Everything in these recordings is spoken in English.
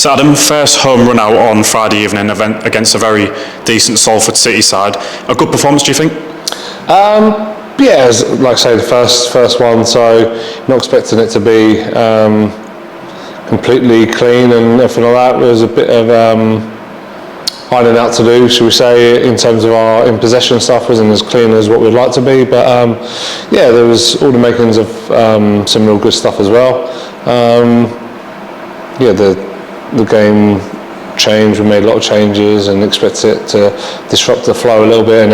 So Adam, first home run out on Friday evening event against a very decent Salford City side. A good performance, do you think? Yeah, like I say, the first one, so not expecting it to be completely clean and everything like that. There was a bit of ironing out to do, should we say, in terms of our in possession stuff. Wasn't as clean as what we'd like to be, but yeah, there was all the makings of some real good stuff as well. Yeah, the game changed. We made a lot of changes and expected it to disrupt the flow a little bit, and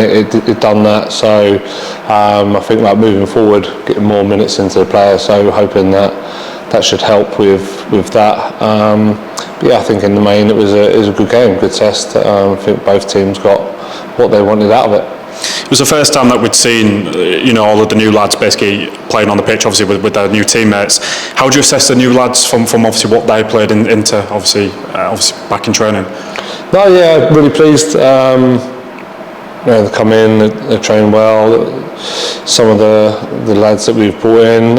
it done that. So I think like moving forward, getting more minutes into the players, so hoping that should help with that. But yeah, I think in the main it was a good game, good test. I think both teams got what they wanted out of it. It was the first time that we'd seen, all of the new lads basically playing on the pitch, obviously with their new teammates. How do you assess the new lads from obviously what they played into obviously back in training? No, yeah, really pleased. They come in, they train well. Some of the lads that we've brought in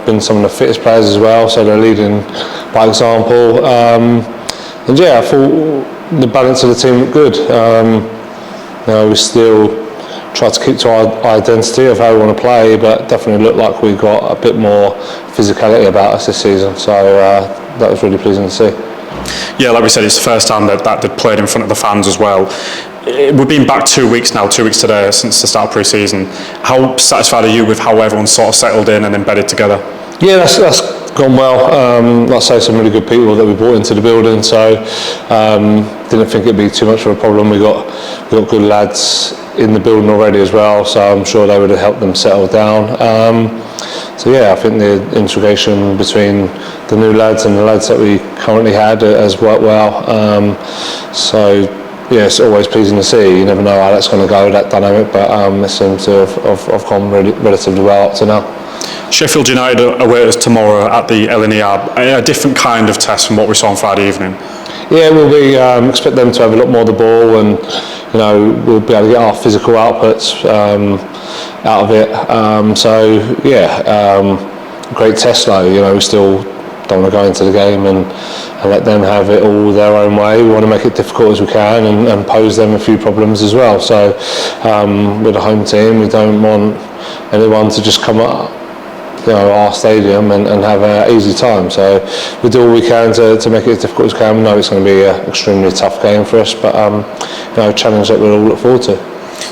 been some of the fittest players as well, so they're leading by example. And yeah, I thought the balance of the team looked good. We still try to keep to our identity of how we want to play, but definitely looked like we got a bit more physicality about us this season, so that was really pleasing to see. Yeah, like we said, it's the first time that they'd played in front of the fans as well. We've been back 2 weeks today since the start of pre-season. How satisfied are you with how everyone's sort of settled in and embedded together? Yeah, that's gone well. Like I say, some really good people that we brought into the building, so didn't think it'd be too much of a problem. We got good lads in the building already as well, so I'm sure they would have helped them settle down. So yeah, I think the integration between the new lads and the lads that we currently had has worked well. So yeah, it's always pleasing to see. You never know how that's going to go, that dynamic, but it seems to have gone relatively well up to now. Sheffield United await us tomorrow at the LNER. A different kind of test from what we saw on Friday evening. Yeah, we'll be expect them to have a lot more of the ball, and we'll be able to get our physical outputs out of it. So yeah, great test though. We still don't want to go into the game and let them have it all their own way. We want to make it difficult as we can and pose them a few problems as well. So with a home team, we don't want anyone to just come up our stadium and have an easy time. So we do all we can to make it as difficult as we can. We know it's going to be an extremely tough game for us, but a challenge that we'll all look forward to.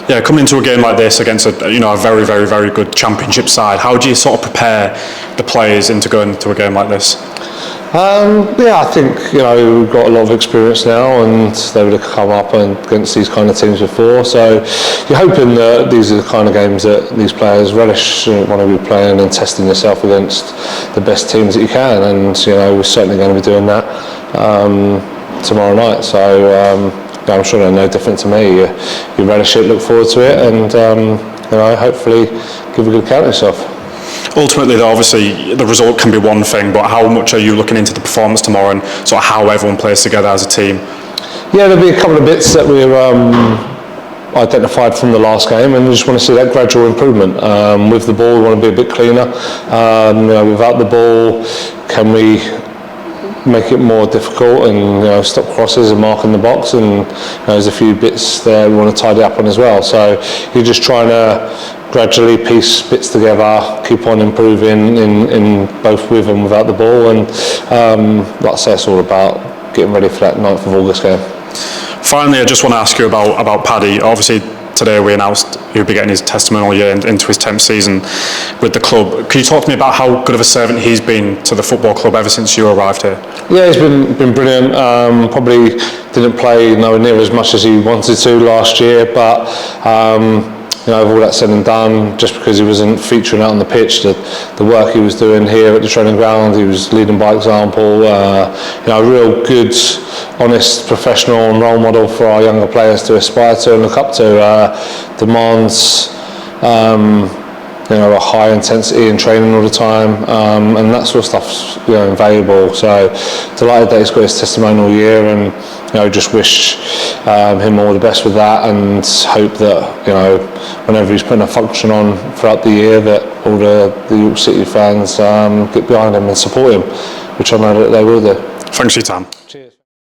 Yeah, coming into a game like this against a very, very, very good championship side, how do you sort of prepare the players into going into a game like this? Yeah, I think we've got a lot of experience now, and they would have come up against these kind of teams before. So you're hoping that these are the kind of games that these players relish, want to be playing and testing yourself against the best teams that you can. And we're certainly going to be doing that tomorrow night. So I'm sure they're no different to me. You relish it, look forward to it, and hopefully give a good account of yourself. Ultimately, though, obviously the result can be one thing, but how much are you looking into the performance tomorrow and sort of how everyone plays together as a team? Yeah, there'll be a couple of bits that we've identified from the last game, and we just want to see that gradual improvement. With the ball, we want to be a bit cleaner. Without the ball, can we make it more difficult and stop crosses and mark in the box, and there's a few bits there we want to tidy up on as well. So you're just trying to gradually piece bits together, keep on improving in both with and without the ball, and like I say, it's all about getting ready for that 9th of August game. Finally, I just want to ask you about Paddy. Obviously today we announced he'll be getting his testimonial year into his 10th season with the club. Can you talk to me about how good of a servant he's been to the football club ever since you arrived here? Yeah, he's been brilliant. Probably didn't play nowhere near as much as he wanted to last year, but with all that said and done, just because he wasn't featuring out on the pitch, the work he was doing here at the training ground, he was leading by example. A real good, honest, professional and role model for our younger players to aspire to and look up to. Demands a high intensity in training all the time, and that sort of stuff's invaluable. So delighted that he's got his testimonial year, and just wish him all the best with that, and hope that whenever he's putting a function on throughout the year, that all the York City fans get behind him and support him. which I know that they will do. Thanks for your time. Cheers.